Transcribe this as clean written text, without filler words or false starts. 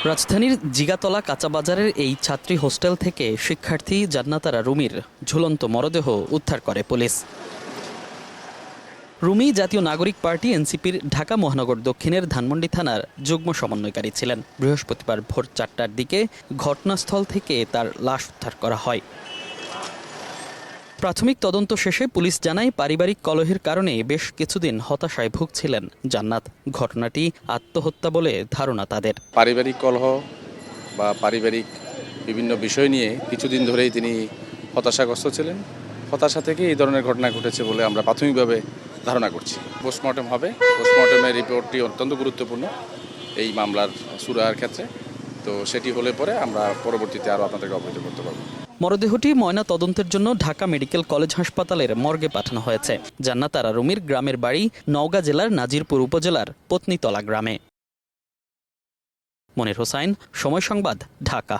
রাজধানীর জিগাতলা কাঁচাবাজারের এই ছাত্রী হোস্টেল থেকে শিক্ষার্থী জান্নাতারা রুমির ঝুলন্ত মরদেহ উদ্ধার করে পুলিশ। রুমি জাতীয় নাগরিক পার্টি এনসিপির ঢাকা মহানগর দক্ষিণের ধানমন্ডি থানার যুগ্ম সমন্বয়কারী ছিলেন। বৃহস্পতিবার ভোর ৪টার দিকে ঘটনাস্থল থেকে তার লাশ উদ্ধার করা হয়। প্রাথমিক তদন্ত শেষে পুলিশ জানায় পারিবারিক কলহের কারণে বেশ কিছুদিন হতাশায় ভুগছিলেন জান্নাত। ঘটনাটি আত্মহত্যা বলে ধারণা তাদের। পারিবারিক কলহ বা পারিবারিক বিভিন্ন বিষয় নিয়ে কিছুদিন ধরেই তিনি হতাশাগ্রস্ত ছিলেন। হতাশা থেকে এই ধরনের ঘটনা ঘটেছে বলে আমরা প্রাথমিকভাবে ধারণা করছি। পোস্টমর্টেম হবে। পোস্টমর্টেমের রিপোর্টটি অত্যন্ত গুরুত্বপূর্ণ এই মামলার সুরাহার ক্ষেত্রে। তো সেটি হলে পরে আমরা পরবর্তীতে আরও আপনাদেরকে অবহিত করতে পারব। মরদেহটি ময়না তদন্তের জন্য ঢাকা মেডিকেল কলেজ হাসপাতালের মর্গে পাঠানো হয়েছে। জান্নাতারা রুমির গ্রামের বাড়ি নওগাঁ জেলার নাজিরপুর উপজেলার পত্নীতলা গ্রামে। মনির হোসাইন, সময় সংবাদ, ঢাকা।